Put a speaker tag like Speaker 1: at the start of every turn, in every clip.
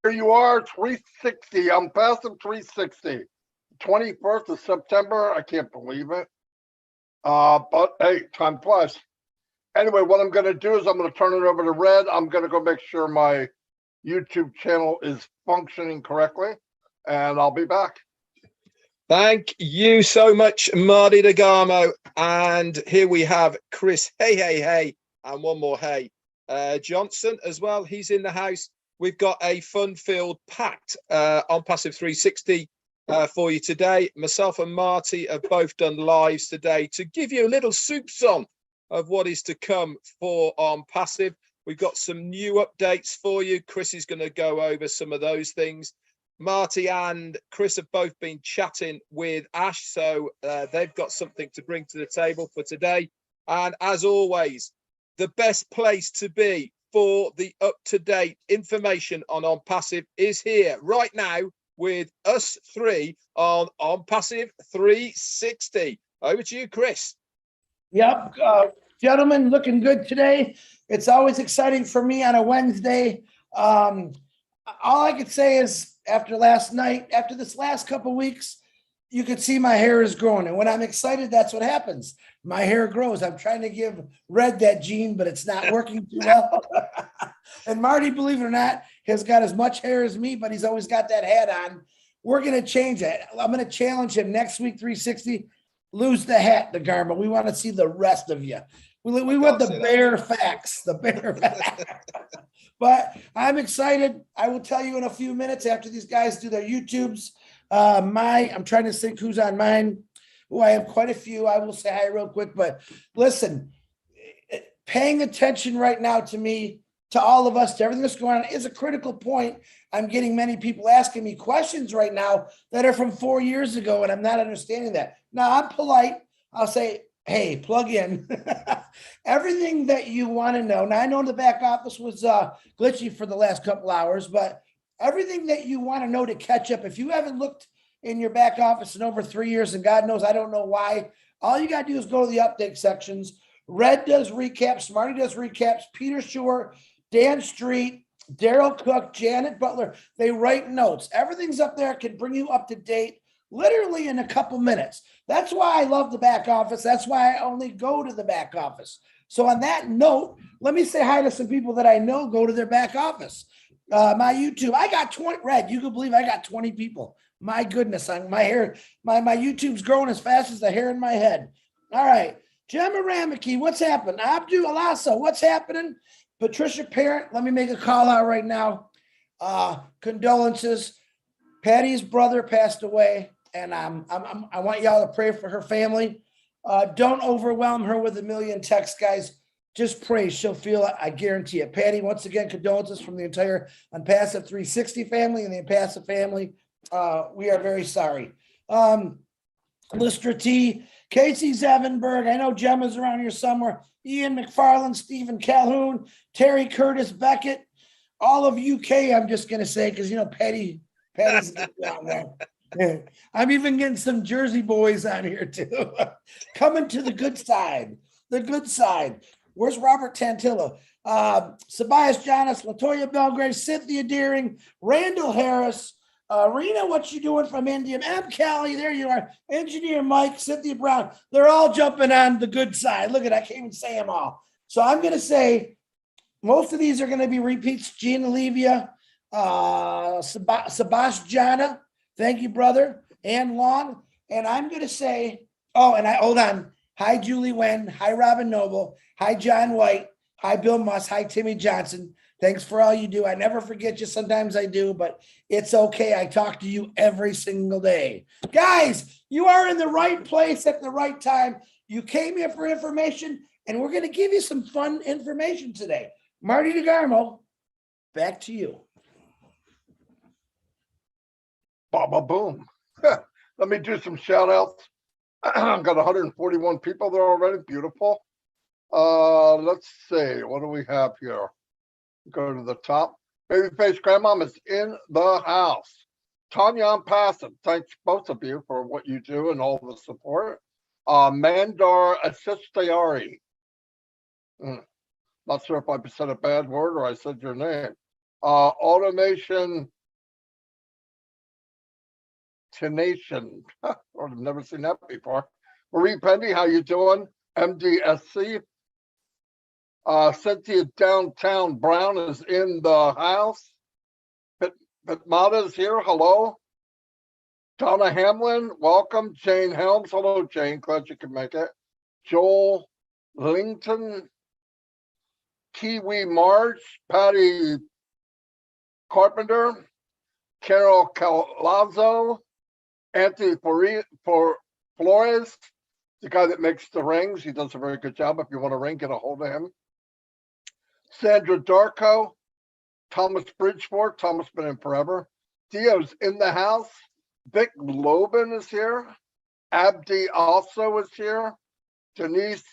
Speaker 1: Here you are, 360. I'm passive 360. 21st of September. I can't believe it. But hey, time flies. Anyway, what I'm going to do is I'm going to turn it over to Red. I'm going to go make sure my YouTube channel is functioning correctly, and I'll be back.
Speaker 2: Thank you so much, Marty Degarmo. And here we have Chris, hey, and one more hey. Johnson as well, he's in the house. We've got a fun-filled, packed Onpassive 360 for you today. Myself and Marty have both done lives today to give you a little soup song of what is to come for Onpassive. We've got some new updates for you. Chris is going to go over some of those things. Marty and Chris have both been chatting with Ash, so they've got something to bring to the table for today. And as always, the best place to be for the up-to-date information on Onpassive is here right now with us three on Onpassive 360. Over to you, Chris.
Speaker 3: Yep, gentlemen, looking good today. It's always exciting for me on a Wednesday. All I could say is after this last couple of weeks, you could see my hair is growing. And when I'm excited, that's what happens. My hair grows. I'm trying to give Red that gene, but it's not working too well. And Marty, believe it or not, has got as much hair as me, but he's always got that hat on. We're going to change that. I'm going to challenge him next week, 360. Lose the hat, Degarmo. We want to see the rest of you. We want the bare facts, the bare facts. But I'm excited. I will tell you in a few minutes after these guys do their YouTubes. I'm trying to think who's on mine. Oh, I have quite a few. I will say hi real quick. But listen, paying attention right now to me, to all of us, to everything that's going on is a critical point. I'm getting many people asking me questions right now that are from 4 years ago, and I'm not understanding that. Now, I'm polite. I'll say, hey, plug in. Everything that you want to know. Now, I know the back office was glitchy for the last couple hours, but everything that you want to know to catch up. If you haven't looked in your back office in over 3 years, and God knows I don't know why, all you got to do is go to the update sections. Red does recaps. Marty does recaps. Peter Shore, Dan Street, Daryl Cook, Janet Butler, they write notes. Everything's up there. Can bring you up to date literally in a couple minutes. That's why I love the back office. That's why I only go to the back office. So on that note, let me say hi to some people that I know go to their back office. My YouTube, I got 20, Red, you can believe I got 20 people. My goodness, my hair, my YouTube's growing as fast as the hair in my head. All right. Gemma Ramaki, what's happening? Abdu Alasso, what's happening? Patricia Parent, let me make a call out right now. Condolences. Patty's brother passed away, and I want y'all to pray for her family. Don't overwhelm her with a million texts, guys. Just pray. She'll feel it. I guarantee it. Patty, once again, condolences from the entire Onpassive 360 family and the Onpassive family. We are very sorry. Lister T, Casey Zevenberg. I know Gemma's around here somewhere. Ian McFarland, Stephen Calhoun, Terry Curtis Beckett, all of UK. I'm just going to say, because, you know, Patty's down there. I'm even getting some Jersey boys on here too. Coming to the good side. The good side. Where's Robert Tantillo? Sabias Jonas, Latoya Belgrave, Cynthia Deering, Randall Harris, Rena, what you doing from India? M. Callie, there you are. Engineer Mike, Cynthia Brown. They're all jumping on the good side. Look at that. I can't even say them all. So I'm going to say most of these are going to be repeats. Gina Levia, Sebastiana. Thank you, brother. Ann Long. And I'm going to say, hold on. Hi, Julie Wen. Hi, Robin Noble. Hi, John White. Hi, Bill Musk. Hi, Timmy Johnson. Thanks for all you do. I never forget you. Sometimes I do, but it's okay. I talk to you every single day. Guys, you are in the right place at the right time. You came here for information, and we're going to give you some fun information today. Marty Degarmo, back to you.
Speaker 1: Boom. Let me do some shout outs. I've got 141 people there already. Beautiful. Let's see. What do we have here? Go to the top. Babyface Grandmom is in the house. Tanya Onpassive, thanks both of you for what you do and all the support. Mandar Asistiari. Not sure if I said a bad word or I said your name. Automation Tenation. I've never seen that before. Marie Pendy, how you doing? MDSC. Cynthia Downtown Brown is in the house. Mata's here. Hello. Donna Hamlin, welcome. Jane Helms. Hello, Jane. Glad you could make it. Joel Lington. Kiwi March. Patty Carpenter. Carol Calazzo. Anthony Flores, the guy that makes the rings. He does a very good job. If you want a ring, get a hold of him. Sandra Darko. Thomas Bridgeport. Thomas been in forever. Theo's in the house. Vic Lobin is here. Abdi also is here. Denise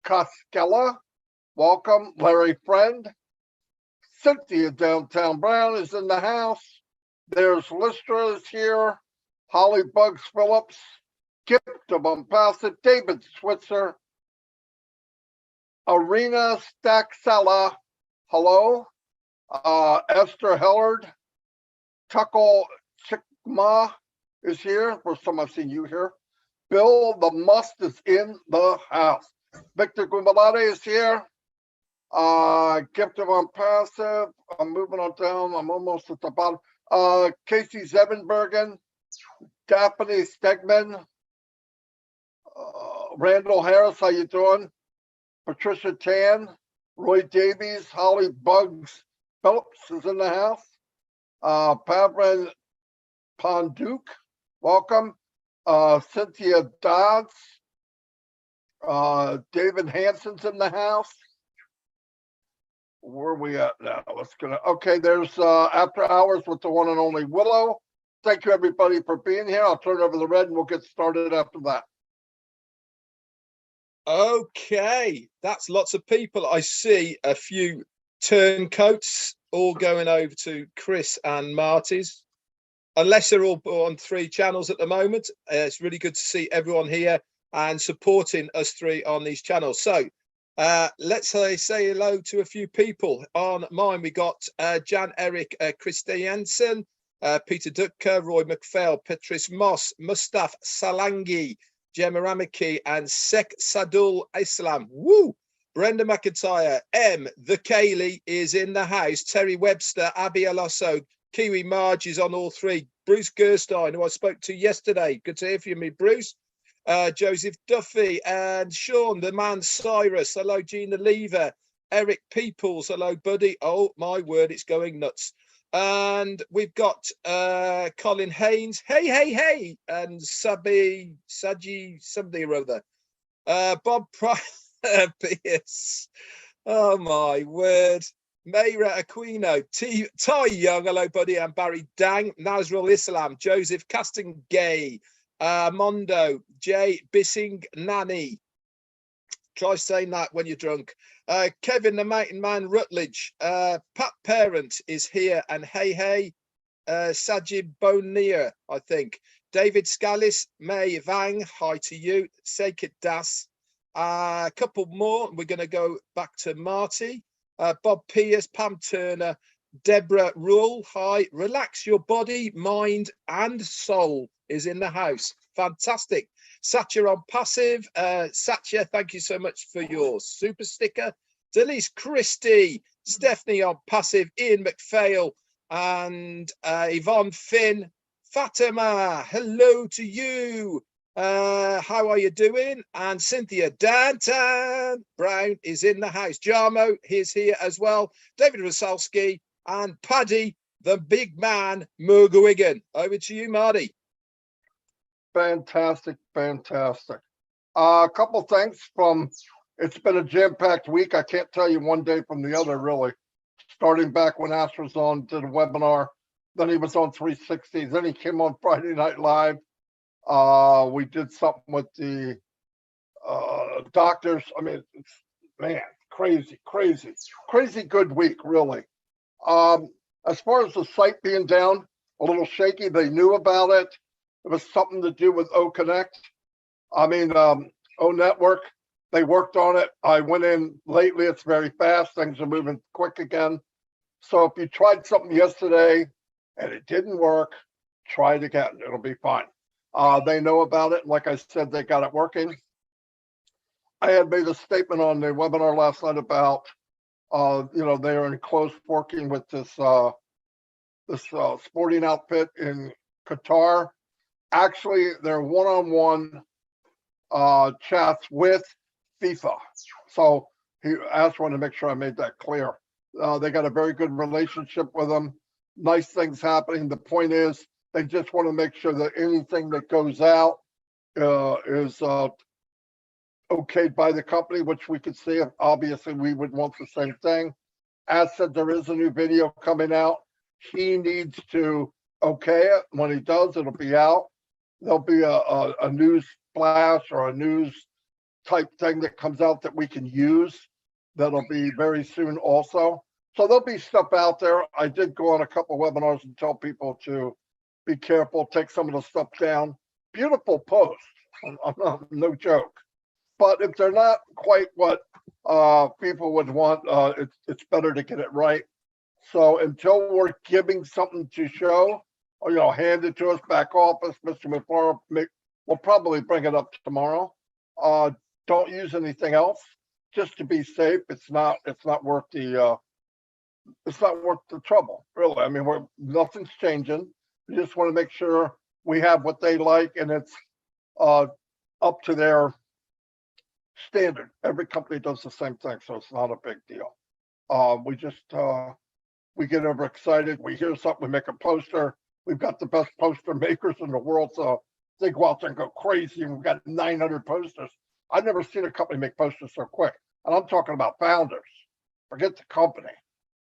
Speaker 1: Koskela, welcome. Larry Friend. Cynthia Downtown Brown is in the house. There's Lystra is here. Holly Bugs Phillips. Gift of Unpassive. David Switzer. Arena Staxella. Hello. Esther Hellard. Tuckle Chickma is here. First time I've seen you here. Bill the Must is in the house. Victor Gumalade is here. Gift of Unpassive. I'm moving on down. I'm almost at the bottom. Casey Zevenbergen. Daphne Stegman. Randall Harris, how you doing? Patricia Tan. Roy Davies. Holly Bugs Phillips is in the house. Pavran Ponduk, welcome. Cynthia Dodds. David Hansen's in the house. Where are we at now? Okay, there's After Hours with the one and only Willow. Thank you, everybody, for being here. I'll turn it over to Red and we'll get started after that.
Speaker 2: Okay, that's lots of people. I see a few turncoats all going over to Chris and Marty's. Unless they're all on 3 channels at the moment, it's really good to see everyone here and supporting us 3 on these channels. So let's say hello to a few people. On mine, we got Jan Eric Christiansen, Peter Dutka, Roy McPhail, Patrice Moss, Mustaf Salangi, Gemma Ramiki, and Sek Sadul Islam. Woo! Brenda McIntyre, The Kaylee is in the house. Terry Webster, Abby Alosso, Kiwi Marge is on all 3. Bruce Gerstein, who I spoke to yesterday. Good to hear from you, Bruce. Joseph Duffy and Sean, the man Cyrus. Hello, Gina Lever. Eric Peoples. Hello, buddy. Oh, my word, it's going nuts. And we've got Colin Haynes. Hey. And Saji, somebody or other. Bob Pierce. Oh, my word. Mayra Aquino, Ty Young, hello buddy, and Barry Dang, Nazrul Islam, Joseph Castengay, Mondo, Jay Bissing Nani. Try saying that when you're drunk. Kevin the Mountain Man Rutledge, Pat Parent is here, and hey, Sajid Bonir, I think. David Scallis, May Vang, hi to you. Sekit Das. A couple more. We're going to go back to Marty. Bob Pierce, Pam Turner, Deborah Rule, hi. Relax your body, mind, and soul is in the house. Fantastic. Satya Onpassive. Satya, thank you so much for your super sticker. Delise Christie, Stephanie Onpassive, Ian McPhail, and Yvonne Finn. Fatima, hello to you. How are you doing? And Cynthia Dantan Brown is in the house. Jarmo is here as well. David Rosalski and Paddy, the big man, Murgawigan. Over to you, Marty.
Speaker 1: Fantastic. A couple things from, it's been a jam-packed week. I can't tell you one day from the other, really. Starting back when Ash was on, did a webinar. Then he was on 360. Then he came on Friday Night Live. We did something with the doctors. I mean, man, crazy good week, really. As far as the site being down, a little shaky. They knew about it. It was something to do with O Connect. I mean, O Network. They worked on it. I went in lately. It's very fast. Things are moving quick again. So if you tried something yesterday and it didn't work, try it again. It'll be fine. They know about it. Like I said, they got it working. I had made a statement on the webinar last night about, they are in close working with this sporting outfit in Qatar. Actually, they're one-on-one chats with FIFA. So I just wanted to make sure I made that clear. They got a very good relationship with them. Nice things happening. The point is, they just want to make sure that anything that goes out is okayed by the company, which we could see. Obviously, we would want the same thing. As said, there is a new video coming out. He needs to okay it. When he does, it'll be out. There'll be a news flash or a news type thing that comes out that we can use. That'll be very soon also. So there'll be stuff out there. I did go on a couple of webinars and tell people to be careful, take some of the stuff down. Beautiful posts, no joke. But if they're not quite what people would want, it's better to get it right. So until we're giving something to show, or hand it to us, back office, Mr. Mufareh, we'll probably bring it up tomorrow. Don't use anything else, just to be safe. It's not worth the trouble, really. I mean, nothing's changing. We just want to make sure we have what they like, and it's up to their standard. Every company does the same thing, so it's not a big deal. We get overexcited. We hear something, we make a poster. We've got the best poster makers in the world, so they go out there and go crazy, and we've got 900 posters. I've never seen a company make posters so quick, and I'm talking about founders. Forget the company.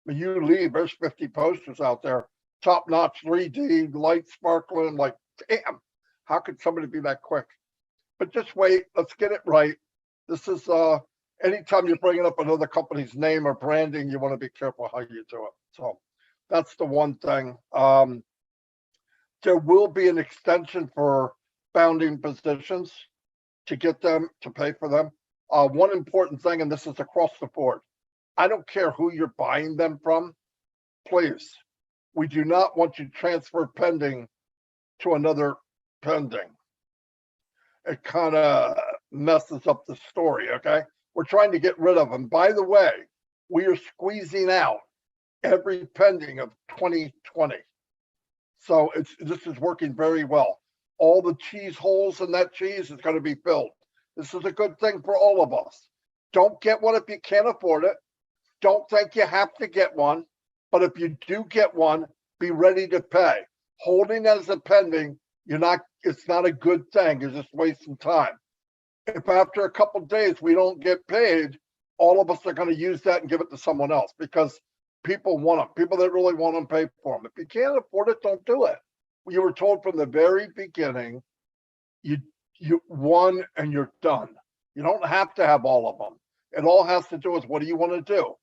Speaker 1: When you leave, there's 50 posters out there, top-notch 3D, light sparkling, like, damn, how could somebody be that quick? But just wait, let's get it right. This is, anytime you're bringing up another company's name or branding, you want to be careful how you do it. So that's the one thing. There will be an extension for founding positions to get them to pay for them. One important thing, and this is across the board, I don't care who you're buying them from, please. We do not want you to transfer pending to another pending. It kind of messes up the story, okay? We're trying to get rid of them. By the way, we are squeezing out every pending of 2020. So this is working very well. All the cheese holes in that cheese is going to be filled. This is a good thing for all of us. Don't get one if you can't afford it. Don't think you have to get one. But if you do get one, be ready to pay. Holding as a pending, it's not a good thing. You're just wasting time. If after a couple of days we don't get paid, all of us are going to use that and give it to someone else, because people want them. People that really want them pay for them. If you can't afford it, don't do it. You were told from the very beginning, you won and you're done. You don't have to have all of them. It all has to do with, what do you want to do?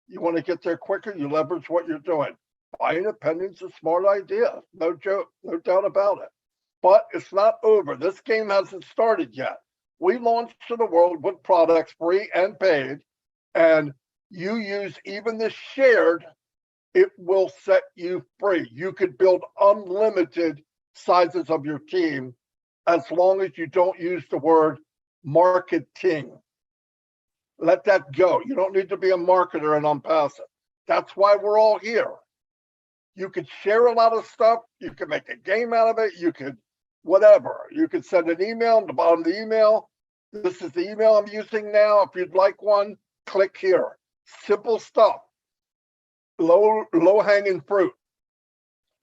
Speaker 1: You want to get there quicker, you leverage what you're doing. Buying a pending's a smart idea. No joke, no doubt about it. But it's not over. This game hasn't started yet. We launched to the world with products free and paid, and you use even the shared, it will set you free. You could build unlimited sizes of your team as long as you don't use the word marketing. Let that go. You don't need to be a marketer and Onpassive. That's why we're all here. You could share a lot of stuff. You could make a game out of it. You could whatever. You could send an email at the bottom of the email. This is the email I'm using now. If you'd like one, click here. Simple stuff. Low hanging fruit.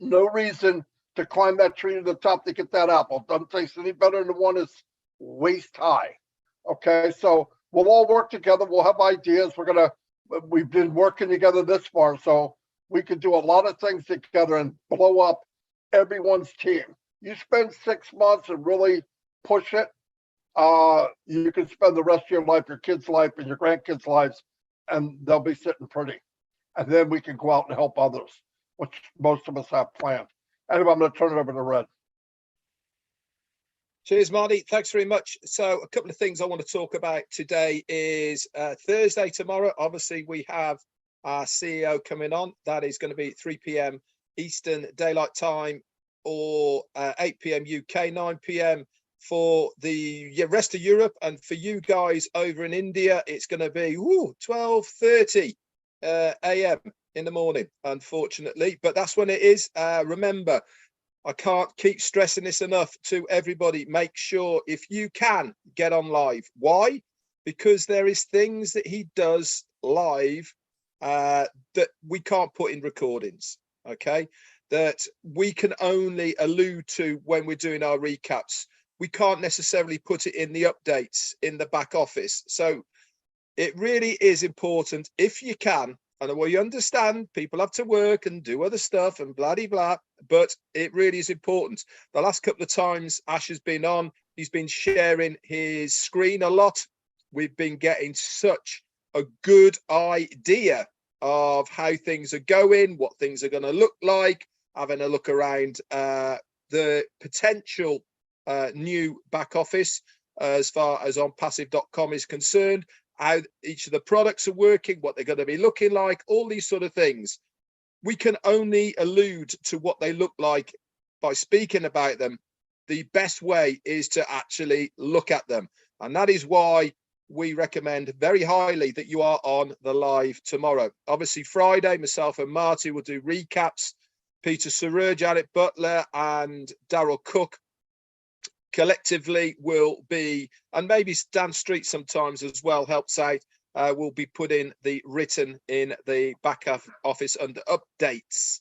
Speaker 1: No reason to climb that tree to the top to get that apple. Doesn't taste any better than the one that's waist high. Okay, so we'll all work together. We'll have ideas. We've been working together this far, so we can do a lot of things together and blow up everyone's team. You spend 6 months and really push it, you can spend the rest of your life, your kids' life, and your grandkids' lives, and they'll be sitting pretty. And then we can go out and help others, which most of us have planned. Anyway, I'm going to turn it over to Red.
Speaker 2: Cheers, Marty. Thanks very much. So a couple of things I want to talk about today is Thursday tomorrow. Obviously, we have our CEO, coming on. That is going to be 3 p.m. Eastern Daylight Time, or 8 p.m. UK, 9 p.m. for the rest of Europe. And for you guys over in India, it's going to be 12:30 a.m. in the morning, unfortunately. But that's when it is. Remember, I can't keep stressing this enough to everybody. Make sure, if you can, get on live. Why? Because there is things that he does live that we can't put in recordings, okay? That we can only allude to when we're doing our recaps. We can't necessarily put it in the updates in the back office. So it really is important, if you can, and we understand people have to work and do other stuff and blah, blah, blah, but it really is important. The last couple of times Ash has been on, he's been sharing his screen a lot. We've been getting such a good idea of how things are going, what things are going to look like, having a look around the potential new back office as far as onpassive.com is concerned, how each of the products are working, what they're going to be looking like, all these sort of things. We can only allude to what they look like by speaking about them. The best way is to actually look at them. And that is why we recommend very highly that you are on the live tomorrow. Obviously, Friday, myself and Marty will do recaps. Peter Surur, Janet Butler, and Daryl Cook collectively will be, and maybe Dan Street sometimes as well helps out, will be putting the written in the back office under updates.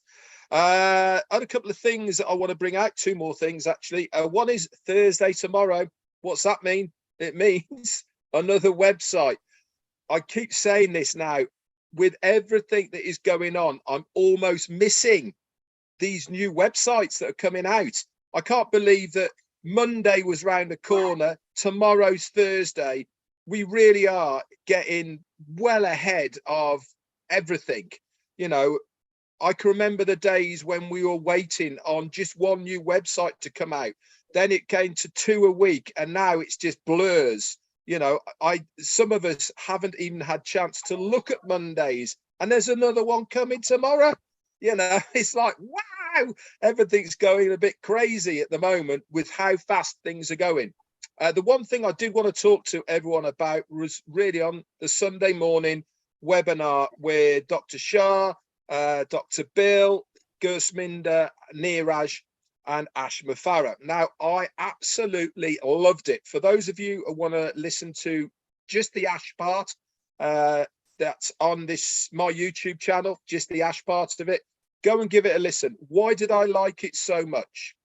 Speaker 2: I had a couple of things that I want to bring out, two more things actually. One is Thursday tomorrow. What's that mean? It means another website. I keep saying this now, with everything that is going on, I'm almost missing these new websites that are coming out. I can't believe that Monday was round the corner. Tomorrow's Thursday. We really are getting well ahead of everything. You know, I can remember the days when we were waiting on just one new website to come out. Then it came to 2 a week, and now it's just blurs. You know, some of us haven't even had chance to look at Mondays, and there's another one coming tomorrow. You know, it's like, wow, everything's going a bit crazy at the moment with how fast things are going. The one thing I did want to talk to everyone about was really on the Sunday morning webinar with Dr. Shah, Dr. Bill, Gersminder, Neeraj, and Ash Mufareh. Now, I absolutely loved it. For those of you who want to listen to just the Ash part, that's on my YouTube channel, just the Ash part of it, go and give it a listen. Why did I like it so much?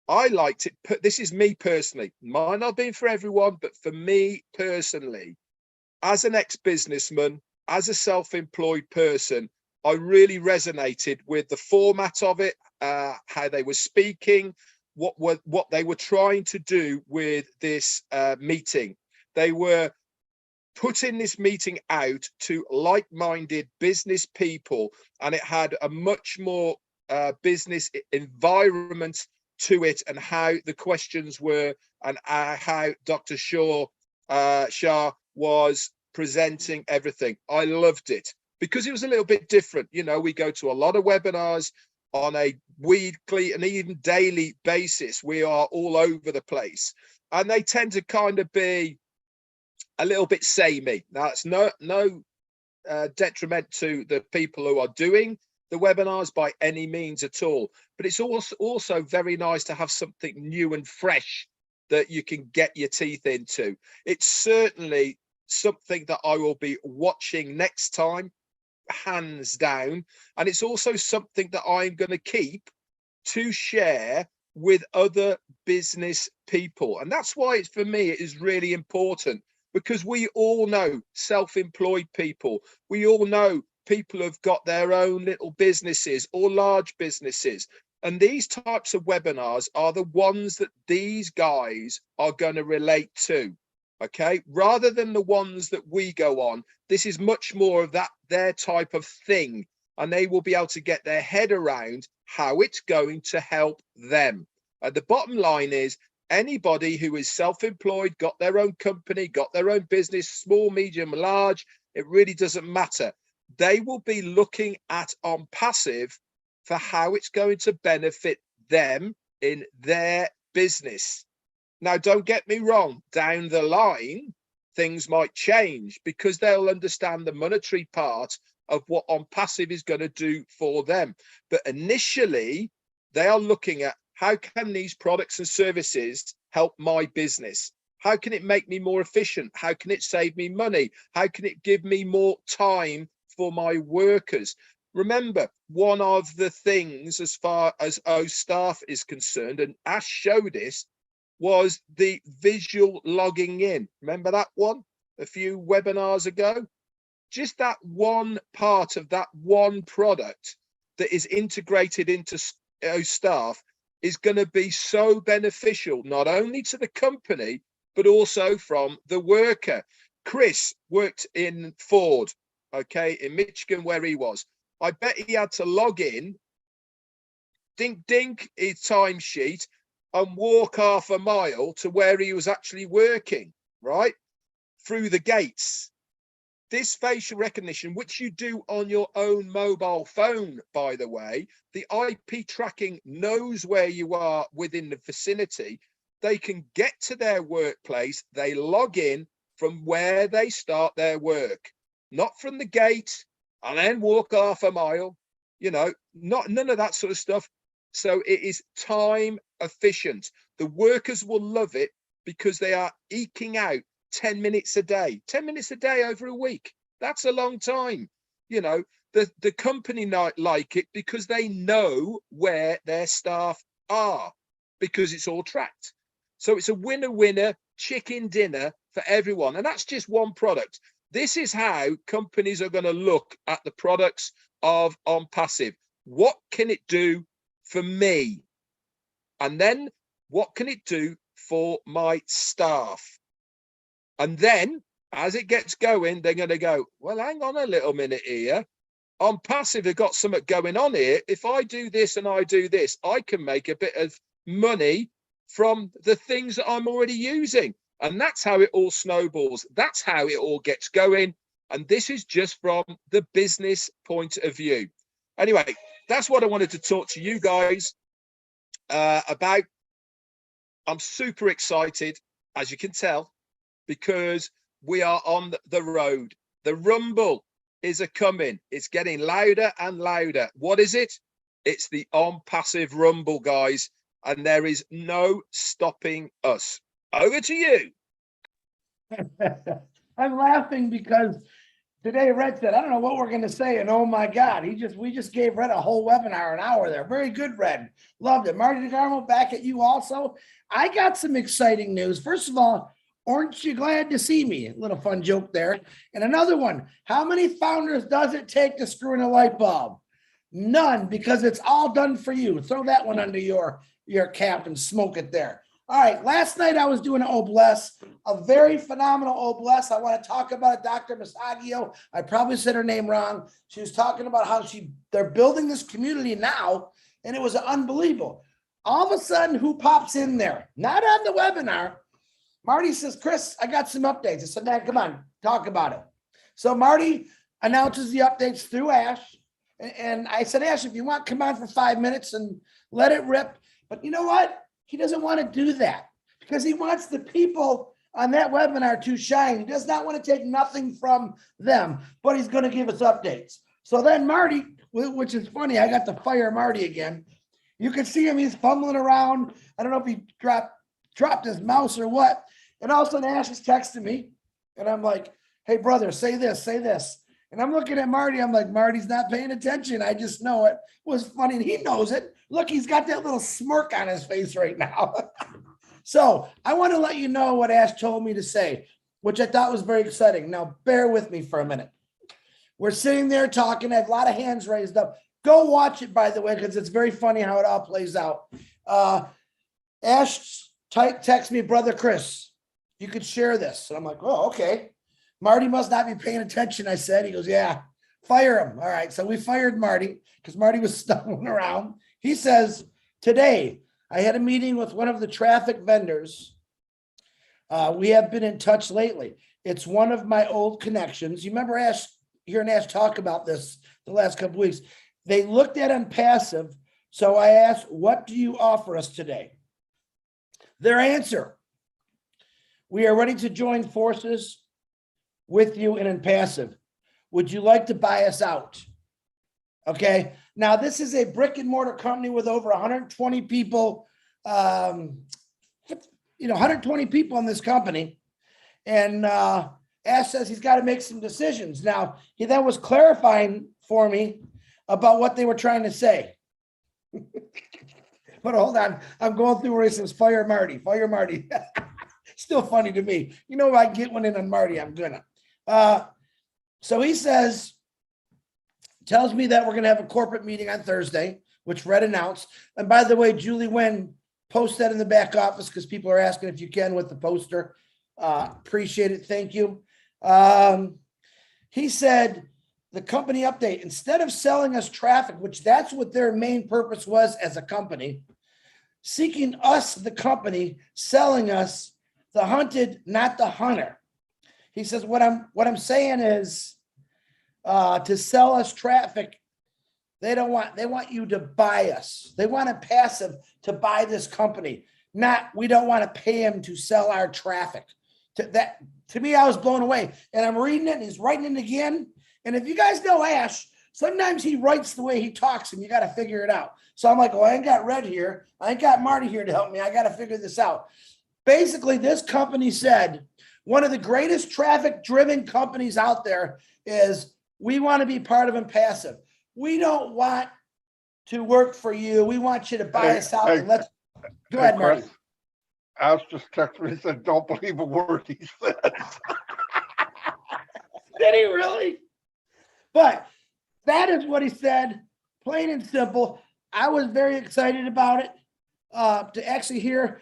Speaker 2: I liked it. This is me personally. Might not be for everyone, but for me personally, as an ex-businessman, as a self-employed person, I really resonated with the format of it, how they were speaking, what they were trying to do with this meeting. They were putting this meeting out to like-minded business people, and it had a much more business environment to it, and how the questions were, and how Dr. Shah was presenting everything. I loved it because it was a little bit different. You know, we go to a lot of webinars on a weekly and even daily basis. We are all over the place, and they tend to kind of be a little bit samey. Now, it's no detriment to the people who are doing the webinars by any means at all, but it's also very nice to have something new and fresh that you can get your teeth into. It's certainly something that I will be watching next time, hands down, and it's also something that I'm going to keep to share with other business people. And that's why it's, for me, it is really important, because we all know self-employed people, we all know people who've got their own little businesses or large businesses, and these types of webinars are the ones that these guys are going to relate to, okay, rather than the ones that we go on. This is much more of their type of thing, and they will be able to get their head around how it's going to help them. The bottom line is, anybody who is self-employed, got their own company, got their own business, small, medium, large, it really doesn't matter. they will be looking at OnPassive for how it's going to benefit them in their business. Now, don't get me wrong, down the line, things might change because they'll understand the monetary part of what OnPassive is going to do for them. But initially, they are looking at how can these products and services help my business? How can it make me more efficient? How can it save me money? How can it give me more time for my workers? Remember, one of the things as far as staff is concerned, and Ash showed this, was the visual logging in. Remember that one a few webinars ago? Just that one part of that one product that is integrated into staff is going to be so beneficial, not only to the company, but also from the worker. Chris worked in Ford, okay, in Michigan, where he was. I bet he had to log in, dink his timesheet, and walk half a mile to where he was actually working, right? Through the gates. This facial recognition, which you do on your own mobile phone, by the way, the IP tracking knows where you are within the vicinity. They can get to their workplace. They log in from where they start their work, not from the gate and then walk half a mile, you know, none of that sort of stuff. So it is time efficient. The workers will love it because they are eking out 10 minutes a day, 10 minutes a day over a week. That's a long time. You know, the company might like it because they know where their staff are, because it's all tracked. So it's a winner chicken dinner for everyone. And that's just one product. This is how companies are going to look at the products of OnPassive. What can it do for me? And then what can it do for my staff? And then as it gets going, they're going to go, well, hang on a little minute here. OnPassive have got something going on here. If I do this and I do this, I can make a bit of money from the things that I'm already using. And that's how it all snowballs. That's how it all gets going. And this is just from the business point of view. Anyway, that's what I wanted to talk to you guys about. I'm super excited, as you can tell, because we are on the road. The rumble is a coming. It's getting louder and louder. What is it? It's the OnPassive rumble, guys. And there is no stopping us. Over to you.
Speaker 3: I'm laughing because today Red said, I don't know what we're going to say. And oh my God, we just gave Red a whole webinar, an hour there. Very good, Red. Loved it. Marty Degarmo, back at you also. I got some exciting news. First of all, aren't you glad to see me? A little fun joke there. And another one, how many founders does it take to screw in a light bulb? None, because it's all done for you. Throw that one under your cap and smoke it there. All right, last night I was doing an Obless, a very phenomenal Obless. I want to talk about it, Dr. Masagio. I probably said her name wrong. She was talking about how they're building this community now, and it was unbelievable. All of a sudden, who pops in there? Not on the webinar. Marty says, Chris, I got some updates. I said, man, come on, talk about it. So Marty announces the updates through Ash. And I said, Ash, if you want, come on for 5 minutes and let it rip. But you know what? He doesn't want to do that because he wants the people on that webinar to shine. He does not want to take nothing from them, but he's going to give us updates. So then Marty, which is funny, I got to fire Marty again. You can see him, he's fumbling around. I don't know if he dropped his mouse or what. And all of a sudden Ash is texting me. And I'm like, hey, brother, say this, say this. And I'm looking at Marty. I'm like, Marty's not paying attention. I just know it was funny. And he knows it. Look, he's got that little smirk on his face right now. So I want to let you know what Ash told me to say, which I thought was very exciting. Now, bear with me for a minute. We're sitting there talking. I have a lot of hands raised up. Go watch it, by the way, because it's very funny how it all plays out. Ash text me, brother Chris, you could share this. And I'm like, oh, okay. Marty must not be paying attention, I said. He goes, yeah, fire him. All right, so we fired Marty because Marty was stumbling around. He says, today, I had a meeting with one of the traffic vendors. We have been in touch lately. It's one of my old connections. You remember Ash hearing Ash talk about this the last couple weeks. They looked at Unpassive. So I asked, what do you offer us today? Their answer, we are ready to join forces with you in Unpassive. Would you like to buy us out? Okay. Now, this is a brick and mortar company with over 120 people, 120 people in this company. And Ash says he's got to make some decisions. Now, he then was clarifying for me about what they were trying to say. But hold on, I'm going through where he says, fire Marty. Still funny to me. You know, if I get one in on Marty, I'm gonna. So he says, tells me that we're going to have a corporate meeting on Thursday, which Red announced. And by the way, Julie Wynn, post that in the back office because people are asking if you can with the poster. Appreciate it. Thank you. He said, the company update, instead of selling us traffic, which that's what their main purpose was as a company, seeking us, the company, selling us the hunted, not the hunter. He says, what I'm saying is to sell us traffic. They want you to buy us. They want Unpassive to buy this company. We don't want to pay him to sell our traffic. To me, I was blown away. And I'm reading it and he's writing it again. And if you guys know Ash, sometimes he writes the way he talks and you got to figure it out. So I'm like, well, I ain't got Red here. I ain't got Marty here to help me. I got to figure this out. Basically, this company said, one of the greatest traffic-driven companies out there is we want to be part of Unpassive. We don't want to work for you. We want you to buy us out. And let's go ahead, Marty.
Speaker 1: Chris, Ash just texted me and said, don't believe a word he says.
Speaker 3: Did he really? But that is what he said, plain and simple. I was very excited about it to actually hear.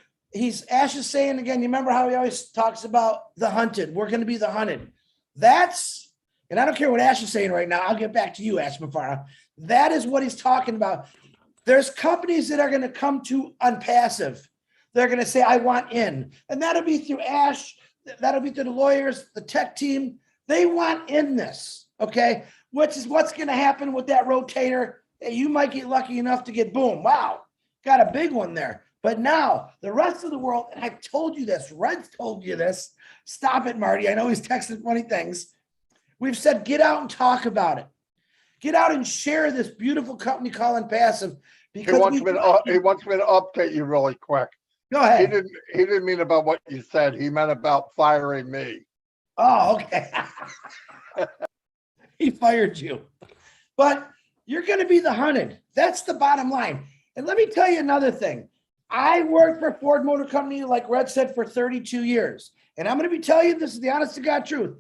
Speaker 3: Ash is saying again, you remember how he always talks about the hunted. We're going to be the hunted. And I don't care what Ash is saying right now. I'll get back to you, Ash Mufareh. That is what he's talking about. There's companies that are going to come to Unpassive. They're going to say, I want in. And that'll be through Ash. That'll be through the lawyers, the tech team. They want in this, okay? Which is what's going to happen with that rotator. Hey, you might get lucky enough to get boom. Wow, got a big one there. But now the rest of the world, and I've told you this, Red's told you this. Stop it, Marty. I know he's texting funny things. We've said, get out and talk about it. Get out and share this beautiful company called Unpassive. Because
Speaker 1: he wants me to update you really quick.
Speaker 3: Go ahead.
Speaker 1: He didn't mean about what you said. He meant about firing me.
Speaker 3: Oh, okay. He fired you. But you're going to be the hunted. That's the bottom line. And let me tell you another thing. I worked for Ford Motor Company, like Red said, for 32 years. And I'm going to be telling you, this is the honest to God truth.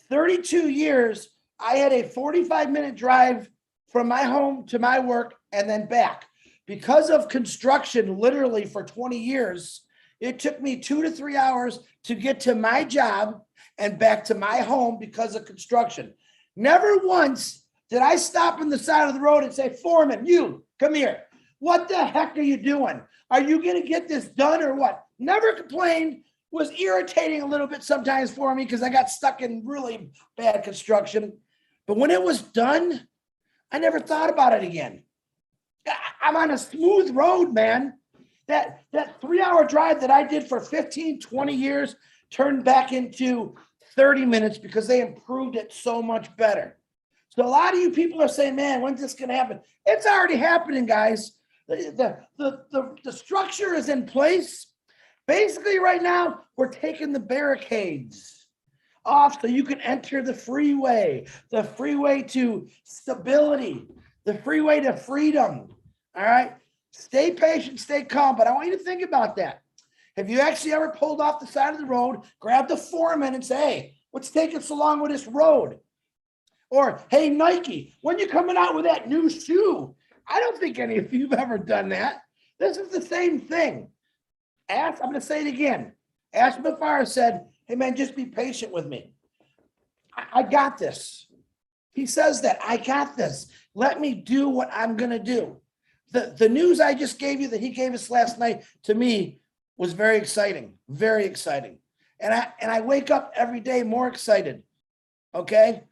Speaker 3: 32 years, I had a 45-minute drive from my home to my work and then back. Because of construction, literally for 20 years, it took me 2 to 3 hours to get to my job and back to my home because of construction. Never once did I stop on the side of the road and say, Foreman, you, come here. What the heck are you doing? Are you going to get this done or what? Never complained. Was irritating a little bit sometimes for me because I got stuck in really bad construction. But when it was done, I never thought about it again. I'm on a smooth road, man. That 3-hour drive that I did for 15, 20 years turned back into 30 minutes because they improved it so much better. So a lot of you people are saying, man, when's this going to happen? It's already happening, guys. The structure is in place. Basically, right now, we're taking the barricades off so you can enter the freeway to stability, the freeway to freedom. All right. Stay patient, stay calm. But I want you to think about that. Have you actually ever pulled off the side of the road, grabbed the foreman and say, hey, what's taking so long with this road? Or, hey, Nike, when you coming out with that new shoe? I don't think any of you have ever done that. This is the same thing. I'm going to say it again. Ash Mufareh said, hey, man, just be patient with me. I got this. He says that, I got this. Let me do what I'm going to do. The news I just gave you that he gave us last night, to me, was very exciting, very exciting. And I wake up every day more excited, okay?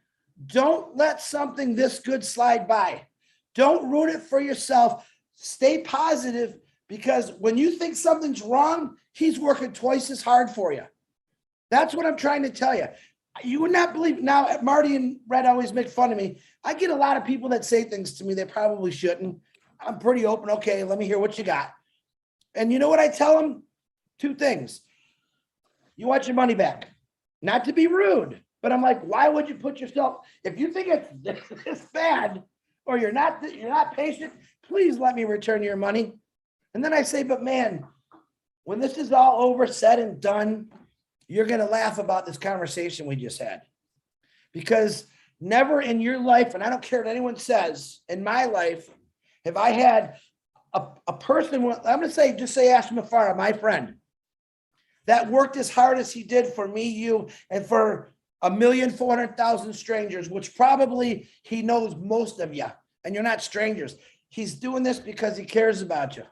Speaker 3: Don't let something this good slide by. Don't ruin it for yourself. Stay positive, because when you think something's wrong, he's working twice as hard for you. That's what I'm trying to tell you. You would not believe. Now, Marty and Red always make fun of me. I get a lot of people that say things to me they probably shouldn't. I'm pretty open. Okay, let me hear what you got. And you know what I tell them? Two things. You want your money back. Not to be rude, but I'm like, why would you put yourself, if you think it's bad, or you're not patient, please let me return your money. And then I say, but man, when this is all over, said and done, you're going to laugh about this conversation we just had. Because never in your life, and I don't care what anyone says, in my life, have I had a person, I'm going to say, just say Ash Mufareh, my friend, that worked as hard as he did for me, you, and for 1,400,000 strangers, which probably he knows most of you, and you're not strangers. He's doing this because he cares about you.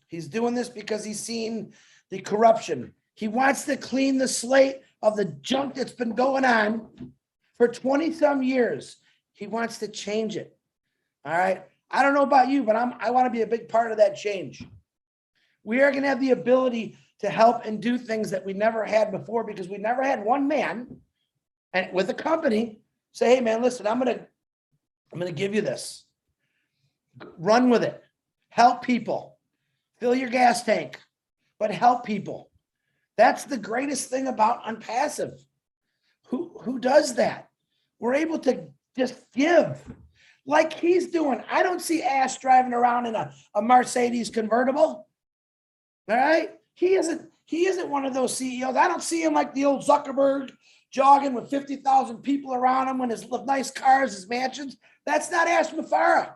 Speaker 3: He's doing this because he's seen the corruption. He wants to clean the slate of the junk that's been going on for 20 some years. He wants to change it. All right. I don't know about you, but I want to be a big part of that change. We are going to have the ability to help and do things that we never had before, because we never had one man and with a company say, hey man, listen, I'm going to give you this. Run with it. Help people. Fill your gas tank, but help people. That's the greatest thing about Unpassive. Who does that? We're able to just give like he's doing. I don't see Ash driving around in a Mercedes convertible. All right. He isn't one of those CEOs. I don't see him like the old Zuckerberg jogging with 50,000 people around him with his nice cars, his mansions. That's not Ash Mufareh.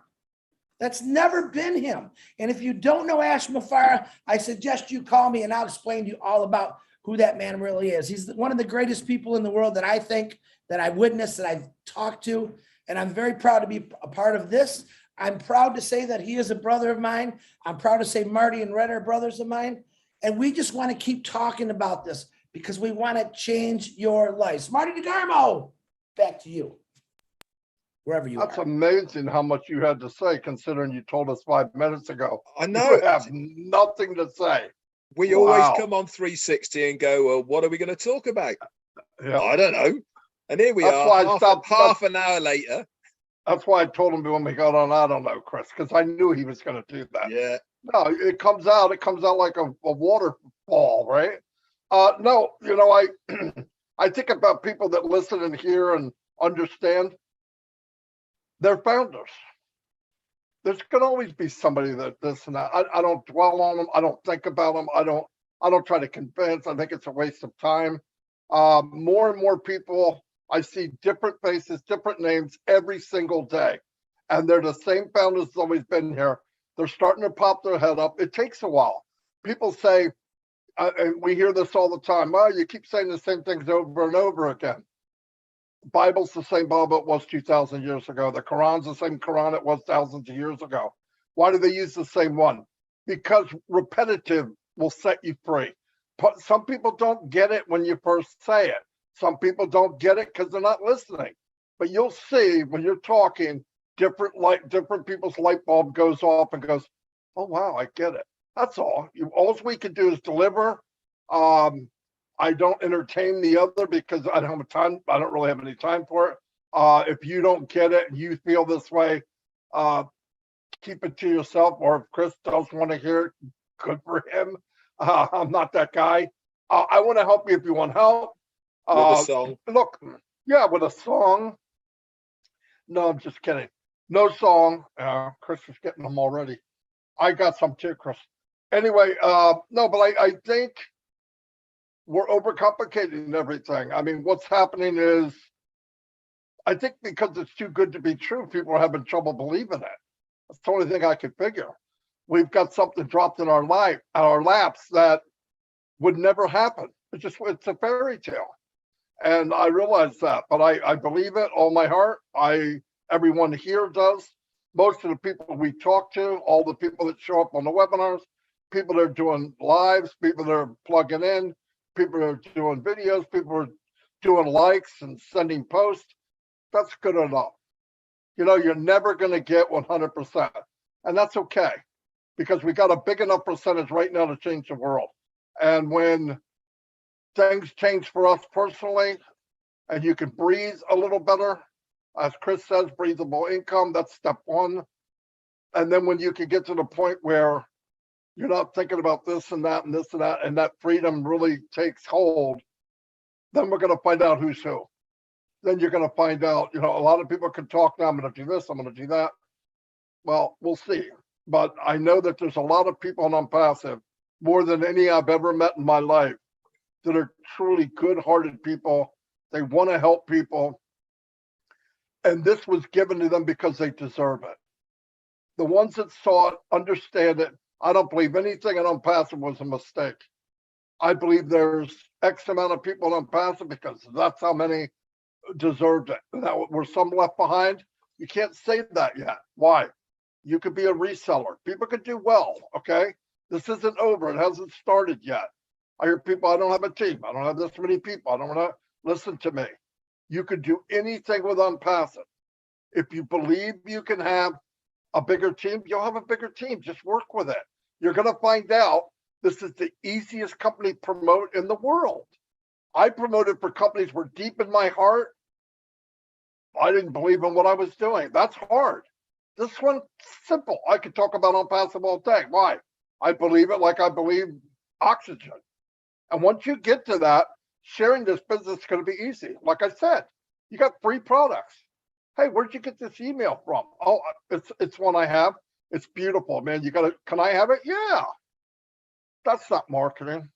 Speaker 3: That's never been him. And if you don't know Ash Mufareh, I suggest you call me and I'll explain to you all about who that man really is. He's one of the greatest people in the world that I think, that I witnessed, that I've talked to. And I'm very proud to be a part of this. I'm proud to say that he is a brother of mine. I'm proud to say Marty and Red are brothers of mine. And we just want to keep talking about this because we want to change your lives. Marty Degarmo, back to you. Wherever you
Speaker 1: That's
Speaker 3: are.
Speaker 1: amazing how much you had to say, considering you told us 5 minutes ago.
Speaker 2: I know.
Speaker 1: You have nothing to say.
Speaker 2: We always
Speaker 1: Wow.
Speaker 2: come on 360 and go, well, what are we going to talk about?
Speaker 1: Yeah.
Speaker 2: I don't know. And here we
Speaker 1: That's
Speaker 2: are,
Speaker 1: why I stopped-
Speaker 2: half an hour later.
Speaker 1: That's why I told him when we got on, I don't know, Chris, because I knew he was going to do that.
Speaker 2: Yeah.
Speaker 1: No, it comes out like a waterfall, right? No, you know, I think about people that listen and hear and understand. They're founders. There's going to always be somebody that this and that. I don't dwell on them. I don't think about them. I don't try to convince. I think it's a waste of time. More and more people, I see different faces, different names every single day. And they're the same founders that's always been here. They're starting to pop their head up. It takes a while. People say, and we hear this all the time, well, you keep saying the same things over and over again. Bible's the same Bible it was 2,000 years ago. The Quran's the same Quran it was thousands of years ago. Why do they use the same one? Because repetitive will set you free. Some people don't get it when you first say it. Some people don't get it because they're not listening. But you'll see when you're talking, different people's light bulb goes off and goes, oh, wow, I get it. That's all. All we can do is deliver. I don't entertain the other because I don't have time. I don't really have any time for it. If you don't get it and you feel this way, keep it to yourself. Or if Chris doesn't want to hear it, good for him. I'm not that guy. I want to help you if you want help.
Speaker 2: With a song.
Speaker 1: Look, yeah, with a song. No, I'm just kidding. No song. Chris is getting them already. I got some too, Chris. Anyway, no, but I think we're overcomplicating everything. I mean, what's happening is, I think because it's too good to be true, people are having trouble believing it. That's the only thing I could figure. We've got something dropped in our laps that would never happen. It's a fairy tale. And I realize that, but I believe it all my heart. Everyone here does. Most of the people we talk to, all the people that show up on the webinars, people that are doing lives, people that are plugging in, people that are doing videos, people are doing likes and sending posts. That's good enough. You know, you're never going to get 100%. And that's okay, because we got a big enough percentage right now to change the world. And when things change for us personally, and you can breathe a little better, as Chris says, breathable income, that's step one. And then when you can get to the point where you're not thinking about this and that and this and that, and that freedom really takes hold, then we're going to find out who's who. Then you're going to find out, you know, a lot of people can talk now, I'm going to do this, I'm going to do that. Well, we'll see. But I know that there's a lot of people on Passive, more than any I've ever met in my life, that are truly good-hearted people. They want to help people. And this was given to them because they deserve it. The ones that saw it, understand it. I don't believe anything in Passive was a mistake. I believe there's X amount of people on Passive because that's how many deserved it. Now, were some left behind? You can't say that yet. Why? You could be a reseller. People could do well, okay? This isn't over. It hasn't started yet. I hear people, I don't have a team. I don't have this many people. I don't want to listen to me. You could do anything with Passive. If you believe you can have a bigger team, you'll have a bigger team. Just work with it. You're going to find out this is the easiest company to promote in the world. I promoted for companies where deep in my heart, I didn't believe in what I was doing. That's hard. This one, simple. I could talk about Passive all day. Why? I believe it like I believe oxygen. And once you get to that, sharing this business is going to be easy. Like I said, you got free products. Hey, where'd you get this email from? Oh, it's one I have. It's beautiful, man. You got to, can I have it? Yeah. That's not marketing.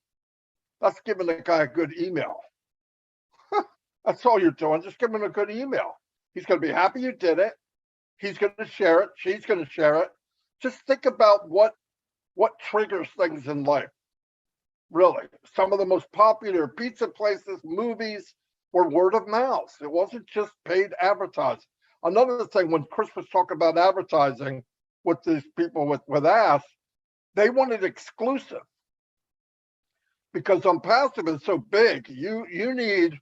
Speaker 1: That's giving the guy a good email. That's all you're doing. Just give him a good email. He's going to be happy you did it. He's going to share it. She's going to share it. Just think about what triggers things in life. Really, some of the most popular pizza places, movies, were word of mouth. It wasn't just paid advertising. Another thing, when Chris was talking about advertising with these people with Ash, they wanted exclusive. Because Passive is so big, you need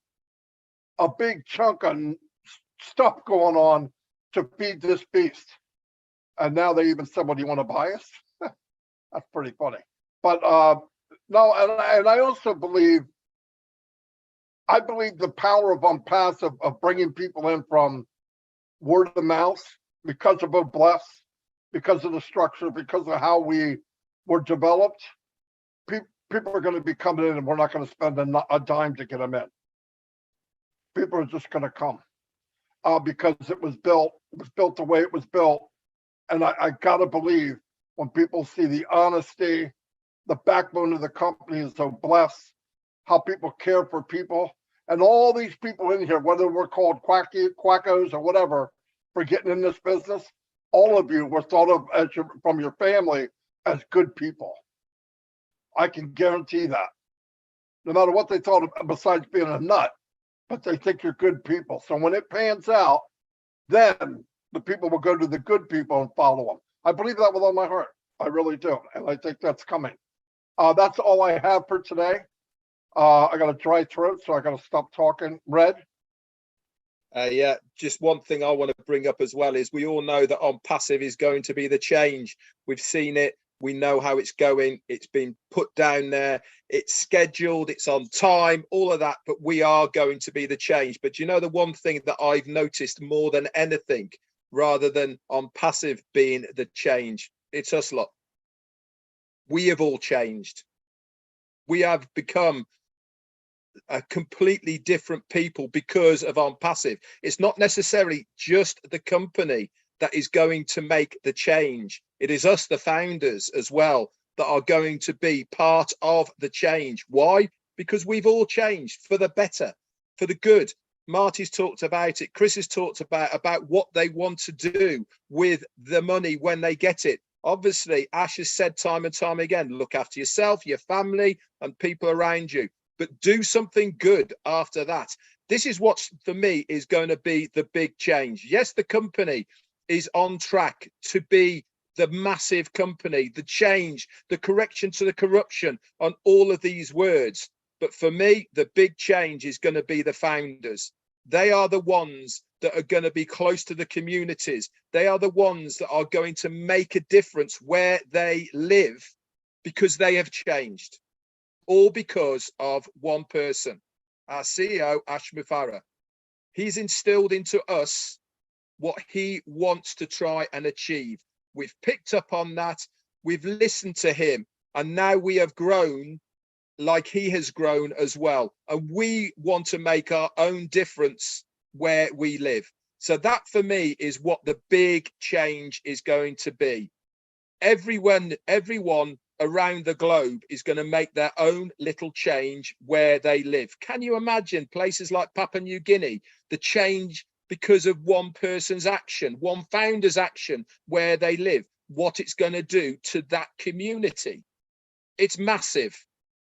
Speaker 1: a big chunk of stuff going on to feed this beast. And now they even said, well, do you want to buy us? That's pretty funny. But no, and I also believe, the power of Passive, of bringing people in from word of mouth, because of Bless, because of the structure, because of how we were developed. People are going to be coming in, and we're not going to spend a dime to get them in. People are just going to come because it was built the way it was built. And I got to believe, when people see the honesty, the backbone of the company is so blessed, how people care for people. And all these people in here, whether we're called quackos or whatever, for getting in this business, all of you were thought of as from your family as good people. I can guarantee that. No matter what they thought of, besides being a nut, but they think you're good people. So when it pans out, then the people will go to the good people and follow them. I believe that with all my heart. I really do. And I think that's coming. That's all I have for today. I got a dry throat, so I got to stop talking. Red?
Speaker 2: Yeah, just one thing I want to bring up as well is we all know that Passive is going to be the change. We've seen it. We know how it's going. It's been put down there. It's scheduled. It's on time, all of that. But we are going to be the change. But you know, the one thing that I've noticed more than anything, rather than Passive being the change, it's us lot. We have all changed. We have become a completely different people because of Passive. It's not necessarily just the company that is going to make the change. It is us, the founders, as well, that are going to be part of the change. Why? Because we've all changed for the better, for the good. Marty's talked about it. Chris has talked about what they want to do with the money when they get it. Obviously, Ash has said time and time again, look after yourself, your family, and people around you, but do something good after that. This is what, for me, is going to be the big change. Yes, the company is on track to be the massive company, the change, the correction to the corruption on all of these words. But for me, the big change is going to be the founders. They are the ones that are going to be close to the communities. They are the ones that are going to make a difference where they live because they have changed, all because of one person, our CEO, Ash Mufareh. He's instilled into us what he wants to try and achieve. We've picked up on that. We've listened to him, and now we have grown like he has grown as well. And we want to make our own difference where we live. So that for me is what the big change is going to be. Everyone around the globe is going to make their own little change where they live. Can you imagine places like Papua New Guinea, the change because of one person's action, one founder's action where they live, what it's going to do to that community? It's massive.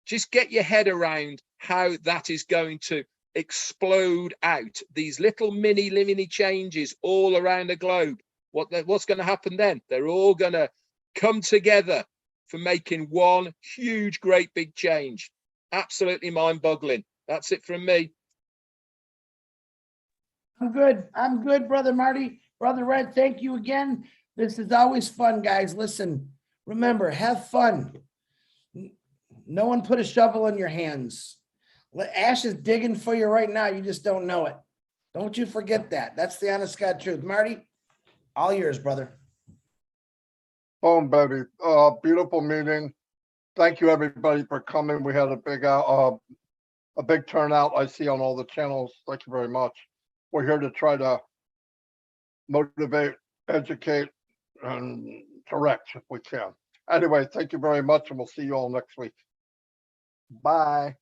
Speaker 2: Just get your head around how that is going to explode out, these little mini changes all around the globe. What's going to happen then? They're all going to come together for making one huge, great big change. Absolutely mind-boggling. That's it from me.
Speaker 3: I'm good, Brother Marty. Brother Red, thank you again. This is always fun, guys. Listen, remember, have fun. No one put a shovel in your hands. Ash is digging for you right now. You just don't know it. Don't you forget that. That's the honest God truth. Marty, all yours, brother.
Speaker 1: Boom, baby. Beautiful meeting. Thank you, everybody, for coming. We had a big turnout I see on all the channels. Thank you very much. We're here to try to motivate, educate, and direct if we can. Anyway, thank you very much, and we'll see you all next week. Bye.